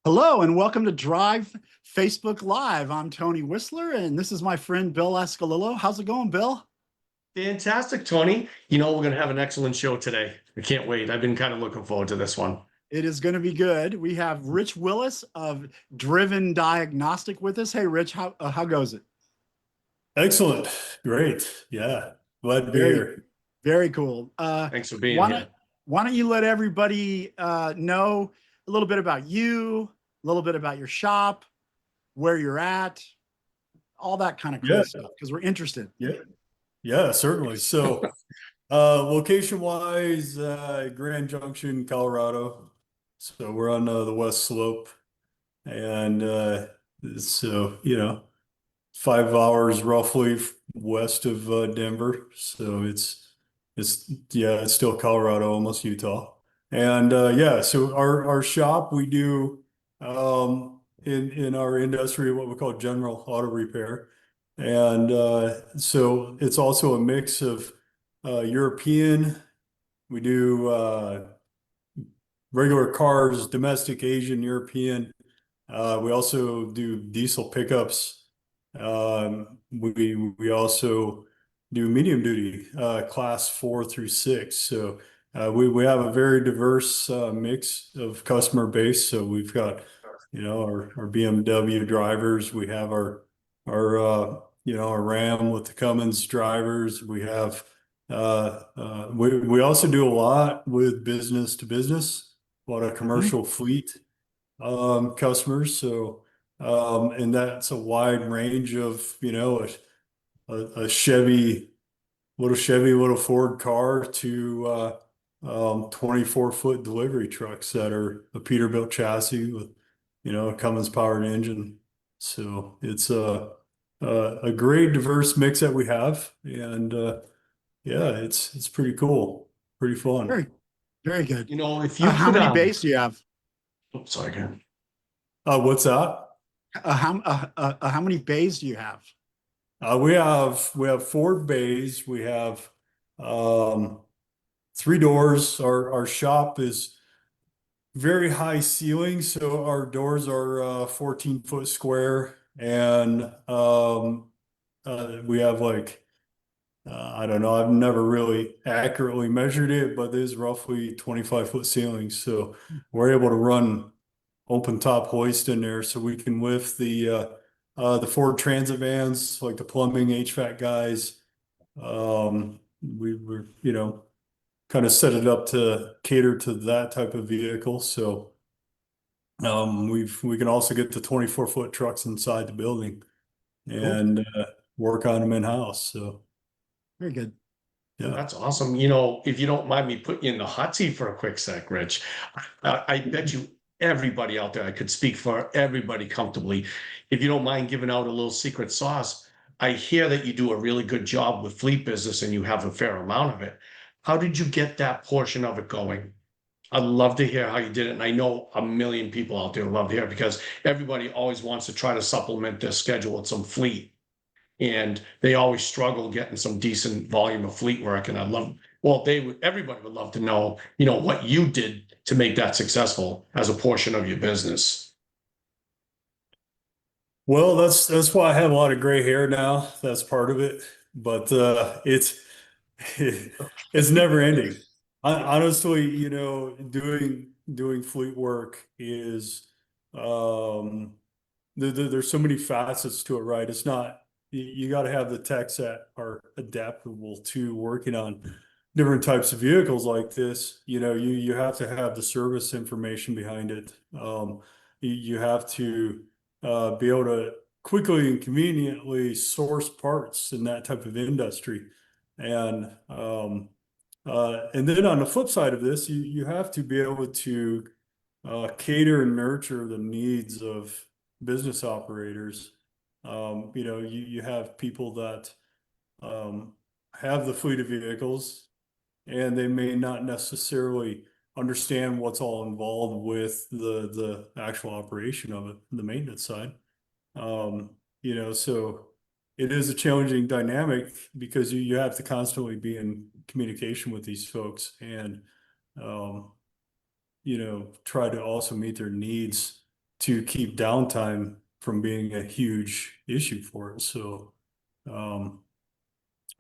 Hello and welcome to Drive Facebook Live. I'm Tony Whistler and this is my friend Bill Ascolillo. How's it going, Bill? Fantastic, Tony. We're going to have an excellent show today. I can't wait. I've been kind of looking forward to this one. It is going to be good. We have Rich Willis of Driven Diagnostic with us. Hey, Rich, how goes it? Excellent. Great. Yeah. Glad to be Very, here. very cool. Thanks for being Why here. don't why don't you let everybody know a little bit about you, a little bit about your shop, where you're at, all that kind of cool Yeah. stuff because we're interested. Yeah. Yeah, certainly. So, location wise, Grand Junction, Colorado. So we're on the west slope and, so, 5 hours roughly west of, Denver. So it's still Colorado, almost Utah. And, yeah, so our shop, we do, in our industry, what we call general auto repair. And so it's also a mix of European, we do regular cars, domestic, Asian, European. We also do diesel pickups. We also do medium duty, class 4 through 6. So we have a very diverse mix of customer base. So we've got, our BMW drivers. We have our Ram with the Cummins drivers. We have we also do a lot with business to business, a lot of commercial fleet customers. So and that's a wide range of, a Chevy, little Ford car to 24-foot delivery trucks that are a Peterbilt chassis with, a Cummins powered engine. So it's a great diverse mix that we have, and yeah, it's pretty cool, pretty fun. Very, very good. If you How could, many bays do you have? oops, sorry, again. What's that? How many bays do you have? We have 4 bays. We have 3 doors. Our shop is very high ceiling, so our doors are 14-foot square, and we have like I don't know. I've never really accurately measured it, but there's roughly 25-foot ceilings. So we're able to run open top hoist in there, so we can lift the Ford Transit vans, like the plumbing, HVAC guys. We're kind of set it up to cater to that type of vehicle. So we can also get the 24-foot trucks inside the building Cool. and work on them in house. So Very good. yeah. That's awesome. If you don't mind me putting you in the hot seat for a quick sec, Rich, I bet you everybody out there, I could speak for everybody comfortably. If you don't mind giving out a little secret sauce, I hear that you do a really good job with fleet business and you have a fair amount of it. How did you get that portion of it going? I'd love to hear how you did it. And I know a million people out there love to hear it because everybody always wants to try to supplement their schedule with some fleet. And they always struggle getting some decent volume of fleet work. And everybody would love to know, what you did to make that successful as a portion of your business. Well, that's why I have a lot of gray hair now. That's part of it, but it's it's never ending. Honestly, doing fleet work is there's so many facets to it, right? It's not you got to have the techs that are adaptable to working on different types of vehicles like this. You have to have the service information behind it. You have to be able to quickly and conveniently source parts in that type of industry. And then on the flip side of this, you have to be able to cater and nurture the needs of business operators. You have people that have the fleet of vehicles, and they may not necessarily understand what's all involved with the actual operation of it, the maintenance side. So it is a challenging dynamic because you have to constantly be in communication with these folks and, try to also meet their needs to keep downtime from being a huge issue for it. So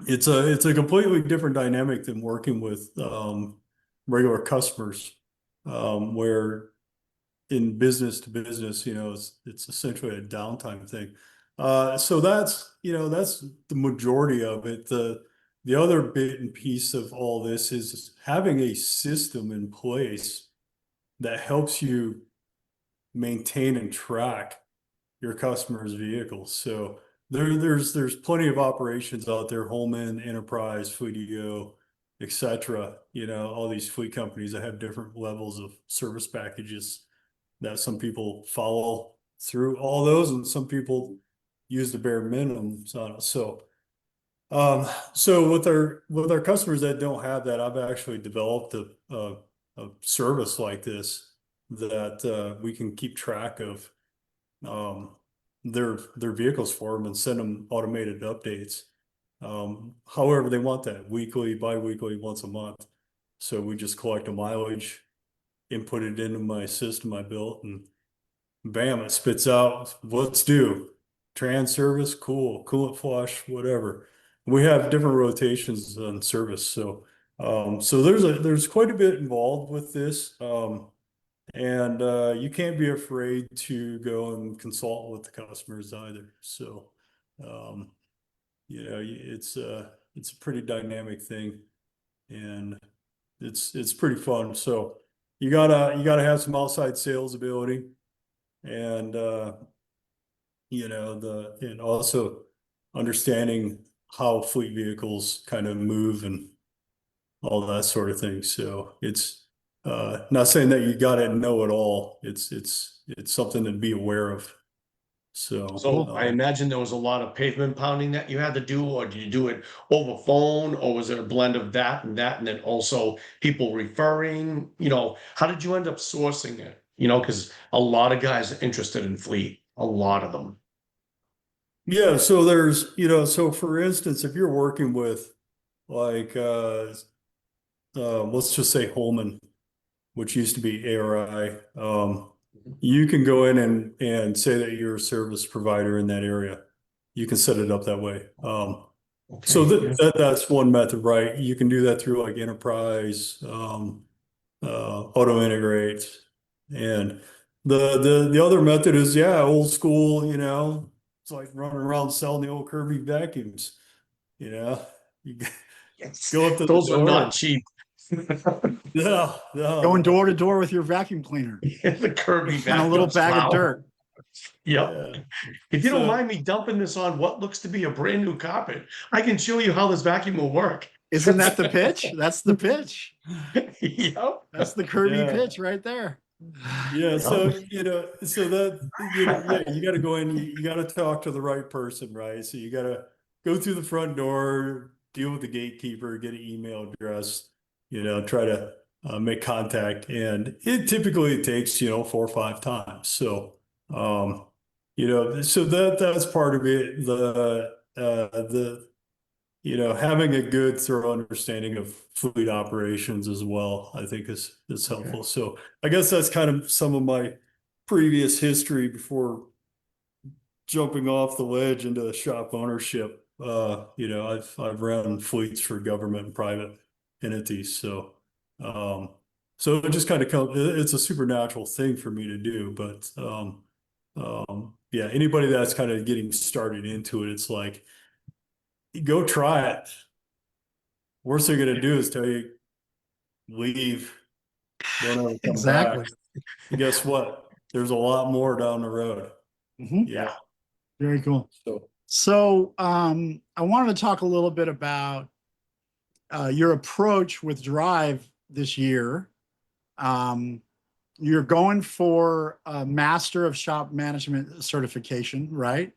it's a completely different dynamic than working with regular customers, where in business to business, it's essentially a downtime thing. So that's the majority of it. The other bit and piece of all this is having a system in place that helps you maintain and track your customers' vehicles. So there's plenty of operations out there, Holman, Enterprise, Fleetio, etc. All these fleet companies that have different levels of service packages that some people follow through all those, and some people use the bare minimums on it. So with our customers that don't have that, I've actually developed a service like this that we can keep track of their vehicles for them and send them automated updates. However they want that, weekly, bi-weekly, once a month. So we just collect the mileage, input it into my system I built, and bam, it spits out what's due. Trans service, cool, coolant flush, whatever. We have different rotations on service. So there's quite a bit involved with this. And you can't be afraid to go and consult with the customers either. So it's a pretty dynamic thing, and it's pretty fun. So you gotta have some outside sales ability, and and also understanding how fleet vehicles kind of move and all that sort of thing. So it's not saying that you gotta know it all. It's something to be aware of. So I imagine there was a lot of pavement pounding that you had to do, or did you do it over phone, or was it a blend of that, and then also people referring? How did you end up sourcing it? Because a lot of guys are interested in fleet, a lot of them. Yeah, so so for instance, if you're working with like let's just say Holman, which used to be ARI, you can go in and say that you're a service provider in that area. You can set it up that way. Okay. So that's one method, right? You can do that through like Enterprise, Auto Integrate, and the other method is old school. It's like running around selling the old Kirby vacuums. You Yes. go up to the Those are door. not cheap. No, Going door to door with your vacuum cleaner The Kirby and a little vacuums, bag wow. of dirt. Yep. Yeah. If you don't So- mind me dumping this on what looks to be a brand new carpet, I can show you how this vacuum will work. Isn't that the pitch? That's the pitch. Yep. That's the Kirby Yeah. pitch right there. Yeah, so so that you got to go in. You got to talk to the right person, right? So you got to go through the front door, deal with the gatekeeper, get an email address, try to make contact, and it typically takes 4 or 5 times. So so that's part of it. Having a good thorough understanding of fleet operations as well, I think is helpful. So I guess that's kind of some of my previous history jumping off the ledge into shop ownership. I've run fleets for government and private entities. So it just kind of it's a supernatural thing for me to do. But anybody that's kind of getting started into it, it's like, go try it. Worst they're gonna do is tell you leave, don't ever come Exactly. back. And guess what? There's a lot more down the road. Mhm. Yeah. Very cool. So So I wanted to talk a little bit about your approach with Drive this year. You're going for a Master of Shop Management certification, right?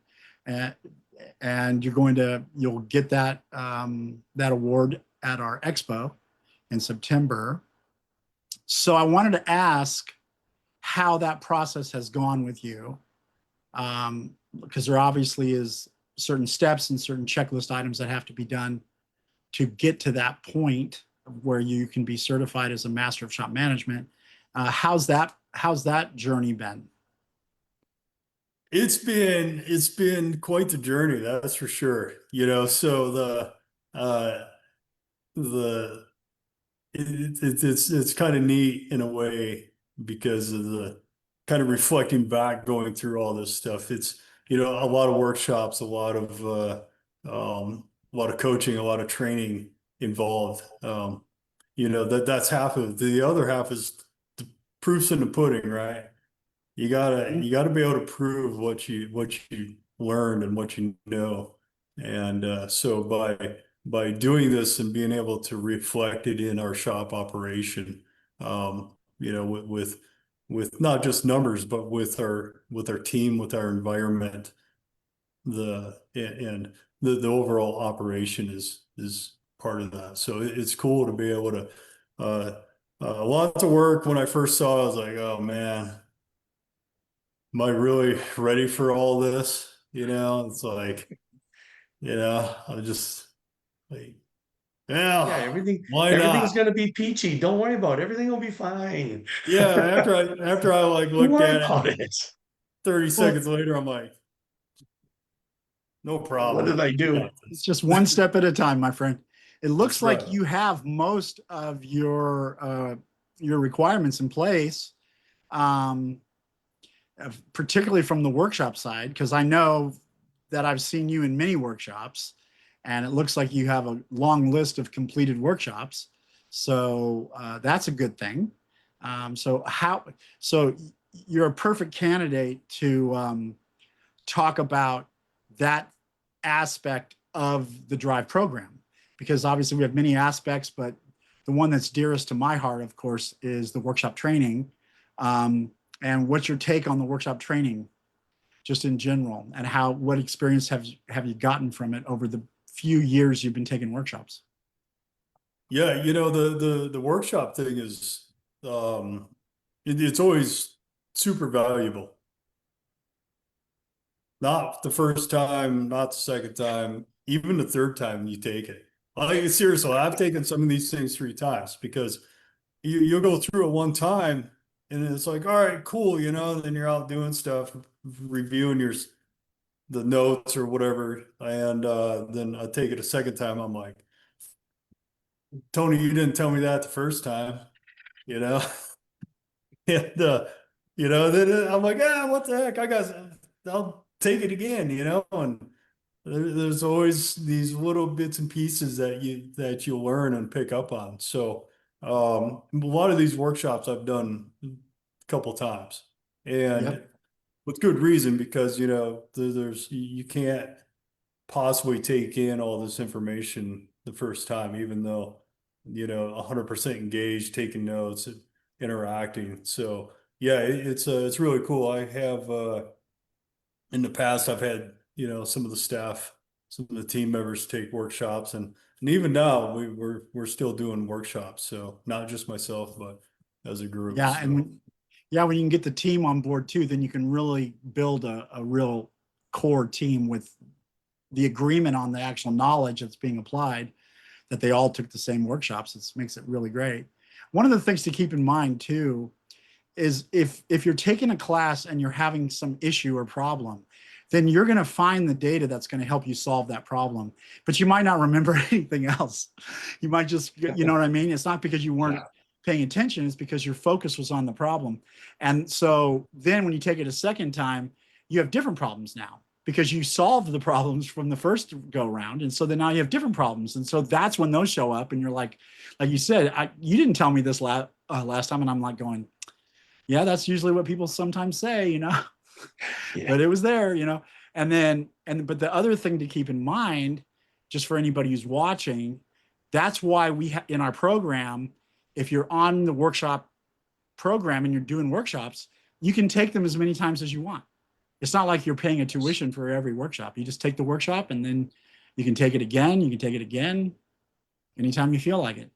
And you'll get that that award at our expo in September. So I wanted to ask how that process has gone with you, because there obviously is certain steps and certain checklist items that have to be done to get to that point where you can be certified as a Master of Shop Management. How's that journey been? It's been quite the journey, that's for sure. So uh the it's kind of neat in a way because of the kind of reflecting back, going through all this stuff. It's a lot of workshops, a lot of coaching, a lot of training involved. That's half of it. The other half is the proofs in the pudding, right? You gotta be able to prove what you learned and what you know. And so by doing this and being able to reflect it in our shop operation, with not just numbers, but with our team, with our environment, and the overall operation is part of that. So it's cool to be able to lots of work. When I first saw it, I was like, oh man, am I really ready for all this? It's like, I just like, Yeah, yeah, why everything's not? gonna be peachy. Don't worry about it. Everything will be fine. Yeah, after I like Don't looked worry at about it it. 30 Well, seconds later, I'm like, no What problem. did I You do? got it's this. just one step at a time, my friend. It looks That's like right. you have most of your requirements in place, um, particularly from the workshop side, because I know that I've seen you in many workshops, and it looks like you have a long list of completed workshops. So that's a good thing. So you're a perfect candidate to talk about that aspect of the drive program, because obviously we have many aspects, but the one that's dearest to my heart, of course, is the workshop training. And what's your take on the workshop training just in general, and what experience have you gotten from it over the few years you've been taking workshops? Yeah, the workshop thing is it's always super valuable. Not the first time, not the second time, even the third time you take it. Like seriously, I've taken some of these things 3 times because you'll go through it one time and it's like, all right, cool, then you're out doing stuff, reviewing the notes or whatever. And then I take it a second time. I'm like, Tony, you didn't tell me that the first time, you know? And then I'm like, what the heck? I'll take it again, and there's always these little bits and pieces that you learn and pick up on. So a lot of these workshops I've done a couple times, and Yep. with good reason, because there's you can't possibly take in all this information the first time, even though 100% engaged, taking notes and interacting. So yeah, it's really cool. I have in the past I've had some of the staff, some of the team members take workshops, and even now we're still doing workshops. So not just myself, but as a group. Yeah, and So when you can get the team on board too, then you can really build a real core team with the agreement on the actual knowledge that's being applied, that they all took the same workshops. It makes it really great. One of the things to keep in mind too is if you're taking a class and you're having some issue or problem, then you're going to find the data that's going to help you solve that problem. But you might not remember anything else. You might just, you know what I mean? It's not because you weren't Yeah. paying attention, it's because your focus was on the problem. And so then when you take it a second time, you have different problems now because you solved the problems from the first go round. And so then now you have different problems. And so that's when those show up and you're like you said, you didn't tell me this last time. And I'm like going, yeah, that's usually what people sometimes say, Yeah. but it was there, but the other thing to keep in mind, just for anybody who's watching, that's why in our program, if you're on the workshop program and you're doing workshops, you can take them as many times as you want. It's not like you're paying a tuition for every workshop. You just take the workshop and then you can take it again. You can take it again anytime you feel like it.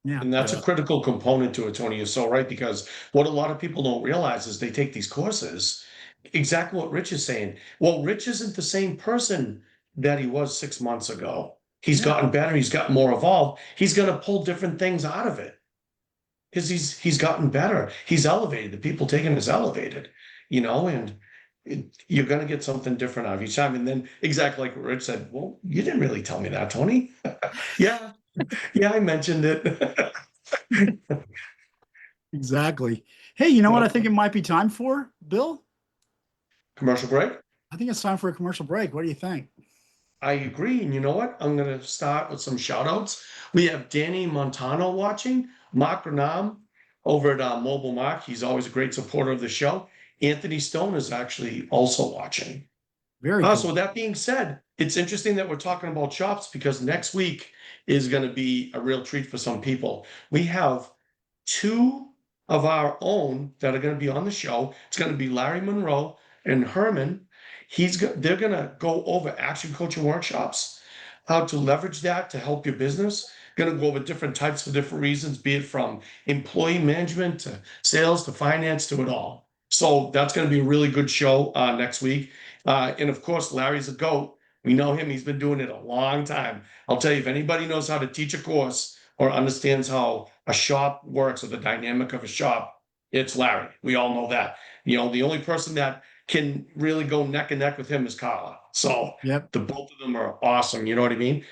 Yeah. And that's a yeah, critical component to it, Tony. You're so right, because what a lot of people don't realize is they take these courses, exactly what Rich is saying. Well, Rich isn't the same person that he was 6 months ago. He's Yeah. gotten better, he's gotten more evolved. He's gonna pull different things out of it because he's gotten better. He's elevated. The people taking is elevated, and you're gonna get something different out of each time. And then exactly like what Rich said, well, you didn't really tell me that, Tony. Yeah, yeah, I mentioned it. Exactly. Hey, you know what I Yep. think it might be time for, Bill? Commercial break. I think it's time for a commercial break. What do you think? I agree. And you know what? I'm going to start with some shout outs. We have Danny Montano watching, Mark Renam over at Mobile Mark. He's always a great supporter of the show. Anthony Stone is actually also watching. Very cool. So with that being said, it's interesting that we're talking about shops because next week is going to be a real treat for some people. We have two of our own that are going to be on the show. It's going to be Larry Monroe and Herman. They're going to go over action coaching workshops, how to leverage that to help your business. Going to go over different types for different reasons, be it from employee management to sales to finance to it all. So that's going to be a really good show next week. And of course, Larry's a GOAT. We know him. He's been doing it a long time. I'll tell you, if anybody knows how to teach a course or understands how a shop works or the dynamic of a shop, it's Larry. We all know that. The only person that can really go neck and neck with him is Carla. So Yep. the both of them are awesome. You know what I mean?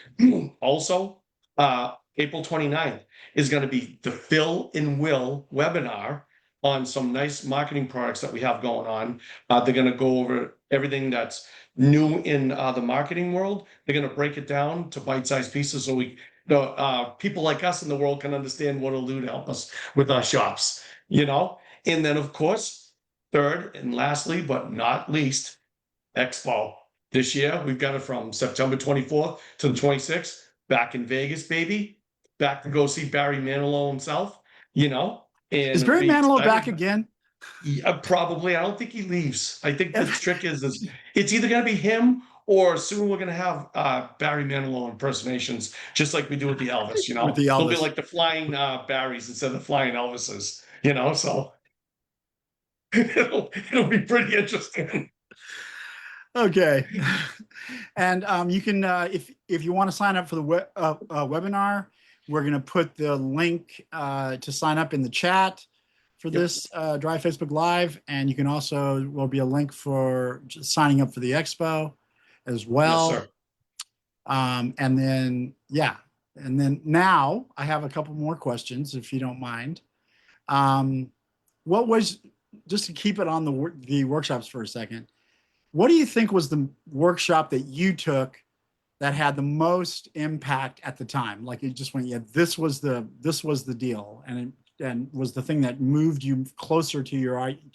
Also, April 29th is going to be the Phil and Will webinar on some nice marketing products that we have going on. They're going to go over everything that's new in the marketing world. They're going to break it down to bite-sized pieces so people like us in the world can understand what it'll do to help us with our shops, And then, of course, third and lastly, but not least, Expo. This year, we've got it from September 24th to the 26th, back in Vegas, baby. Back to go see Barry Manilow himself, And Is Barry Manilow back again? Yeah, probably. I don't think he leaves. I think the trick is it's either going to be him or soon we're going to have Barry Manilow impersonations, just like we do with the Elvis. With the They'll be Elvis. like the flying Barrys instead of the flying Elvises. So it'll be pretty interesting. Okay. And you can, if you want to sign up for the webinar, we're going to put the link to sign up in the chat for this Drive Facebook Live. And you can also, will be a link for just signing up for the expo as well. Yes, sir. And then, yeah. And then now I have a couple more questions, if you don't mind. What was, just to keep it on the workshops for a second, what do you think was the workshop that you took that had the most impact at the time? Like it just went, yeah, this was the deal, and was the thing that moved you closer to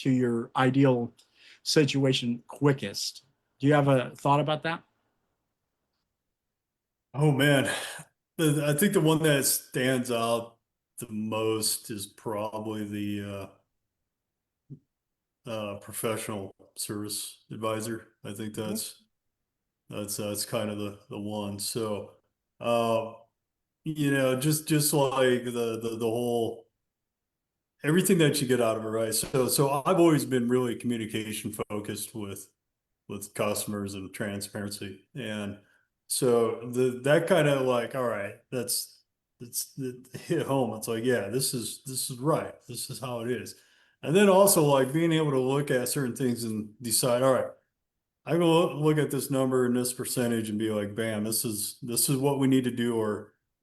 your ideal situation quickest. Do you have a thought about that? Oh man, I think the one that stands out the most is probably the professional service advisor. I think that's kind of the one. So, just like the whole everything that you get out of it, right? So I've always been really communication focused with customers and transparency, and so that kind of like, all right, it's hit home. It's like, yeah, this is right. This is how it is. And then also like being able to look at certain things and decide, all right, I go look at this number and this percentage and be like, bam, this is what we need to do,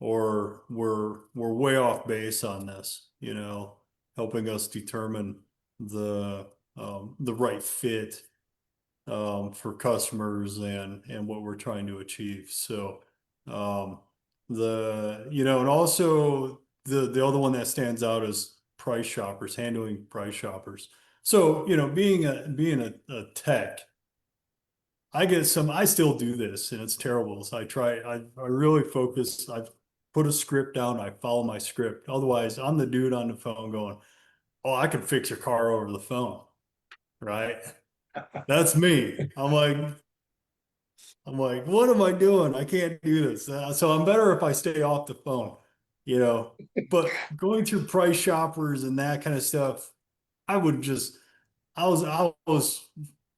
or we're way off base on this, helping us determine the right fit for customers and what we're trying to achieve. So and also the other one that stands out is price shoppers, handling price shoppers. So, being a tech, I still do this and it's terrible. So I really focus, I put a script down, I follow my script. Otherwise, I'm the dude on the phone going, oh, I can fix your car over the phone. Right? That's me. I'm like, what am I doing? I can't do this. So I'm better if I stay off the phone, But going through price shoppers and that kind of stuff, I was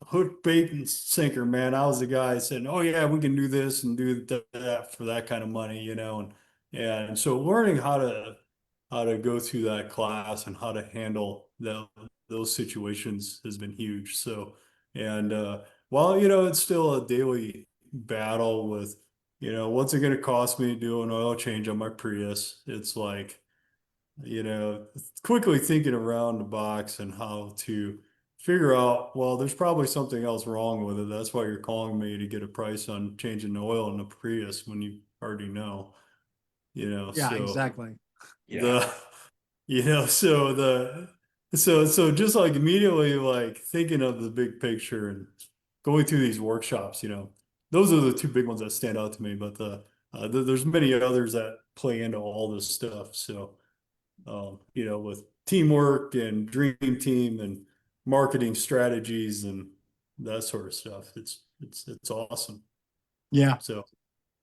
hook, bait, and sinker, man. I was the guy saying, "Oh yeah, we can do this and do that for that kind of money," and so learning how to go through that class and how to handle those situations has been huge. So And while, you know, it's still a daily battle with, you know, what's it going to cost me to do an oil change on my Prius? It's like, you know, quickly thinking around the box and how to figure out, well, there's probably something else wrong with it. That's why you're calling me to get a price on changing the oil in the Prius when you already know, you know, Yeah, so exactly. Yeah. the, you know, so just like immediately like thinking of the big picture and going through these workshops, you know, those are the two big ones that stand out to me, but there's many others that play into all this stuff. So, you know, with teamwork and dream team and marketing strategies and that sort of stuff, it's awesome. Yeah, So,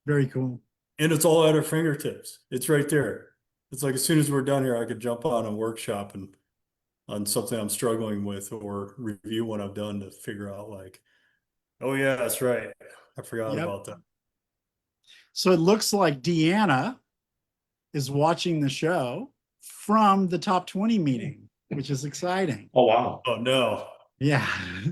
very cool. and it's all at our fingertips. It's right there. It's like as soon as we're done here, I could jump on a workshop and on something I'm struggling with or review what I've done to figure out like, oh yeah, that's right. I forgot Yep. about that. So it looks like Deanna is watching the show from the top 20 meeting, which is exciting. Oh, wow. Oh no. Yeah.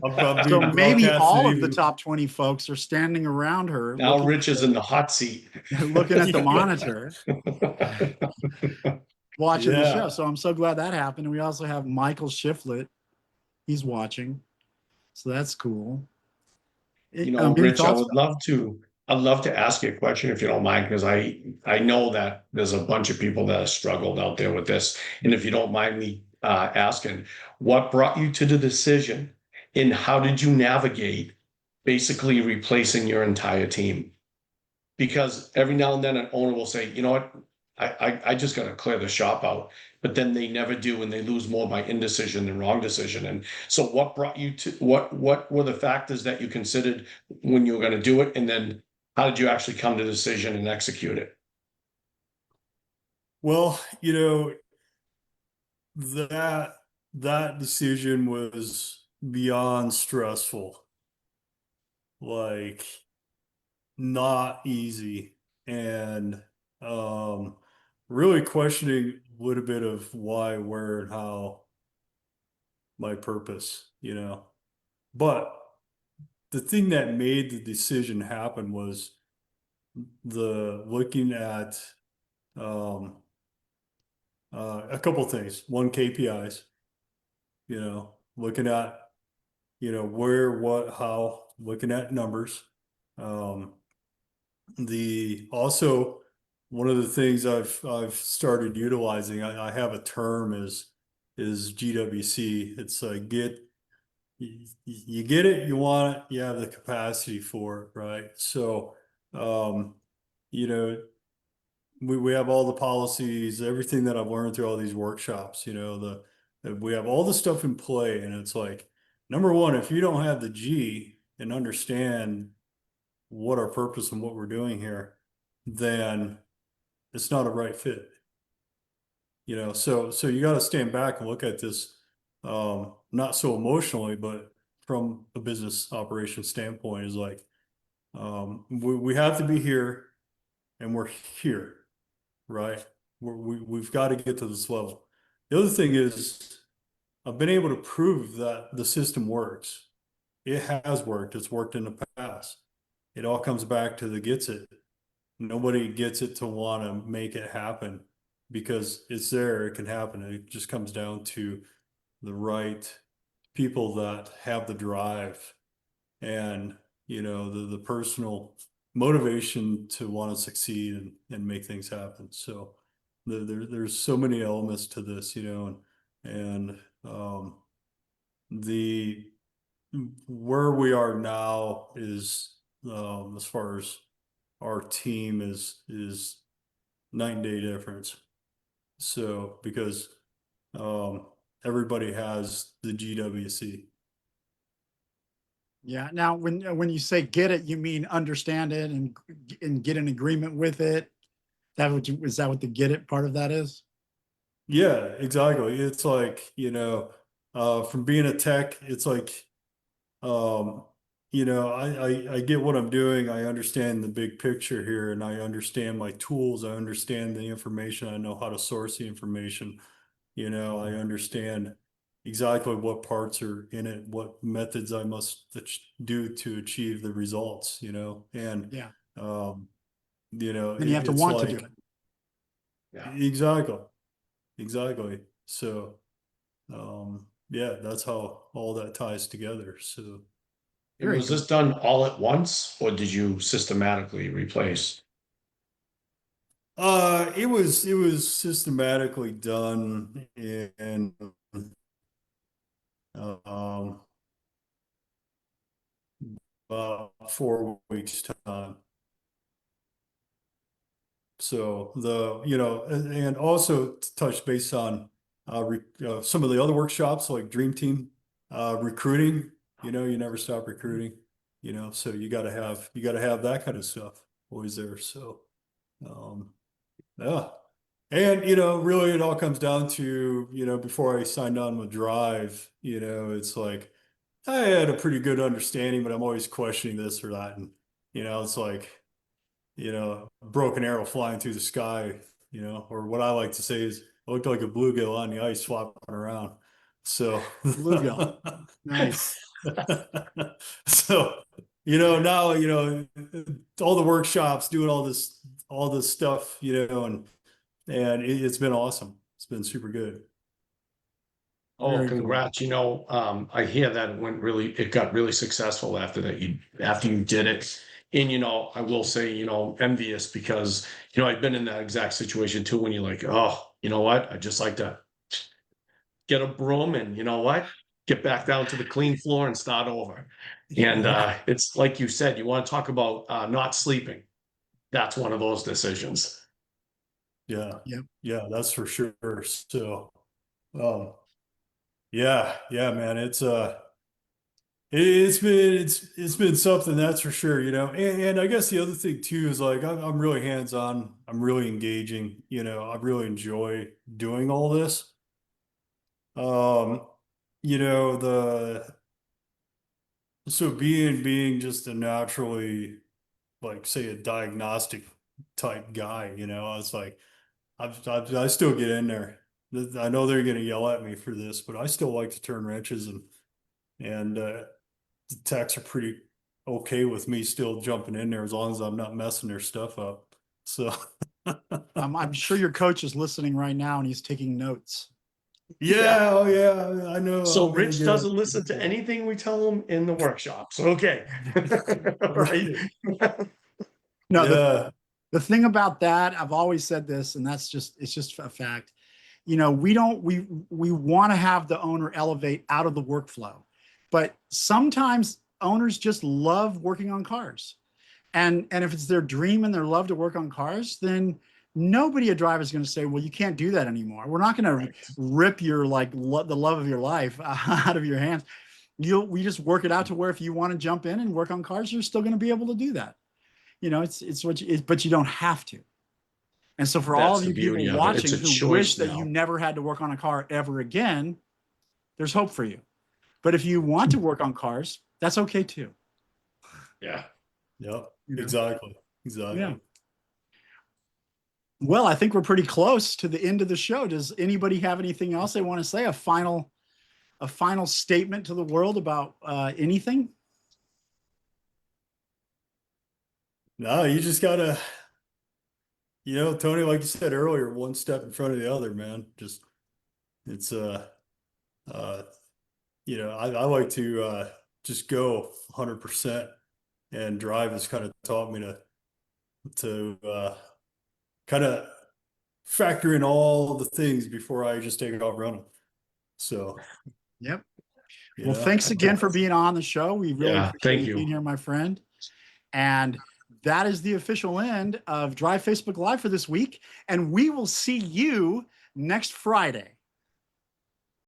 I'll be So maybe broadcasting all of the even. top 20 folks are standing around her Now Rich is in the hot seat. looking at the monitor, watching the show. Yeah. So I'm so glad that happened. And we also have Michael Shiflett. He's watching. So that's cool. You know, Any Rich, thoughts? I'd love to ask you a question if you don't mind, because I know that there's a bunch of people that have struggled out there with this. And if you don't mind me asking, what brought you to the decision and how did you navigate basically replacing your entire team? Because every now and then an owner will say, you know what, I just got to clear the shop out, but then they never do, and they lose more by indecision than wrong decision. And so, what brought you to what were the factors that you considered when you were going to do it, and then how did you actually come to the decision and execute it? Well, you know, that that decision was beyond stressful. Like not easy and really questioning a little bit of why, where, and how my purpose, you know. But the thing that made the decision happen was the looking at um, a couple things. One, KPIs, you know, looking at, you know, where, what, how, looking at numbers. Um, the also one of the things I've started utilizing, I have a term is GWC. It's like you get it, you want it, you have the capacity for it, right? So you know, we have all the policies, everything that I've learned through all these workshops, you know, we have all the stuff in play, and it's like number one, if you don't have the G and understand what our purpose and what we're doing here, then it's not a right fit. You know, so you got to stand back and look at this, not so emotionally, but from a business operation standpoint, is like, we have to be here and we're here, right? We've got to get to this level. The other thing is, I've been able to prove that the system works. It has worked. It's worked in the past. It all comes back to the gets it. Nobody gets it to want to make it happen because it's there, it can happen. It just comes down to the right people that have the drive and, you know, the personal motivation to want to succeed and make things happen. So there's so many elements to this, you know, and the where we are now is as far as our team is night and day difference. So because um, everybody has the GWC. Yeah. Now, when you say get it, you mean understand it and get an agreement with it. Is that what the get it part of that is? Yeah, exactly. It's like, you know, from being a tech, it's like, um, you know, I get what I'm doing. I understand the big picture here and I understand my tools. I understand the information. I know how to source the information. You know, I understand exactly what parts are in it, what methods I must do to achieve the results, you know, and, Yeah. you know, Then you have to it's want to like, do it. Yeah. exactly. So, yeah, that's how all that ties together. So, And Very was good. this done all at once, or did you systematically replace? it was systematically done in, um, 4 weeks time. So you know, and also to touch base on some of the other workshops like Dream Team recruiting. You know, you never stop recruiting. You know, so you got to have that kind of stuff always there. So, um, yeah, and you know, really, it all comes down to, you know, before I signed on with Drive, you know, it's like I had a pretty good understanding, but I'm always questioning this or that, and you know, it's like, you know, a broken arrow flying through the sky, you know, or what I like to say is it looked like a bluegill on the ice flopping around. So, Bluegill. Nice. so, you know, now, you know, all the workshops doing all this stuff, you know, and it's been awesome. It's been super good. Oh, Very cool. congrats. You know, I hear that it got really successful after you did it. And, you know, I will say, you know, envious because, you know, I've been in that exact situation too, when you're like, oh, you know what? I just like to get a broom and, you know what? Get back down to the clean floor and start over. And Yeah. it's like you said, you want to talk about not sleeping. That's one of those decisions. Yeah. Yep. Yeah, that's for sure. So, um, yeah, man, it's been something, that's for sure, you know. And I guess the other thing too is like I'm really hands-on. I'm really engaging, you know. I really enjoy doing all this. Um, you know, so being just a naturally, like, say, a diagnostic type guy, you know, I was like, I still get in there. I know they're gonna yell at me for this, but I still like to turn wrenches, and the techs are pretty okay with me still jumping in there as long as I'm not messing their stuff up. So, I'm sure your coach is listening right now and he's taking notes. Yeah. yeah, oh yeah, I know. So I'm gonna Rich get doesn't listen to anything we tell him in the workshops. Okay. Right. right. No, Yeah, the thing about that, I've always said this, and it's just a fact. You know, we want to have the owner elevate out of the workflow, but sometimes owners just love working on cars. And if it's their dream and their love to work on cars, then nobody at Drive is going to say, well, you can't do that anymore. We're not going to Right. rip your the love of your life out of your hands. We just work it out to where if you want to jump in and work on cars, you're still going to be able to do that. You know, it's what but you don't have to. And so for all That's of the you people beauty of it. It's watching a who wish choice that you now. never had to work on a car ever again, there's hope for you. But if you want to work on cars, that's okay too. Yeah. yep, You know? exactly, Yeah. exactly. Well, I think we're pretty close to the end of the show. Does anybody have anything else they want to say? A final statement to the world about anything? No, you just gotta, you know, Tony, like you said earlier, one step in front of the other, man. Just it's uh you know, I like to just go 100%, and Drive has kind of taught me to kind of factor in all the things before I just take it off running. So, Yep. you Well, know, thanks again for being on the show. We really Yeah. appreciate Thank you being you. here, my friend. And that is the official end of Drive Facebook Live for this week. And we will see you next Friday.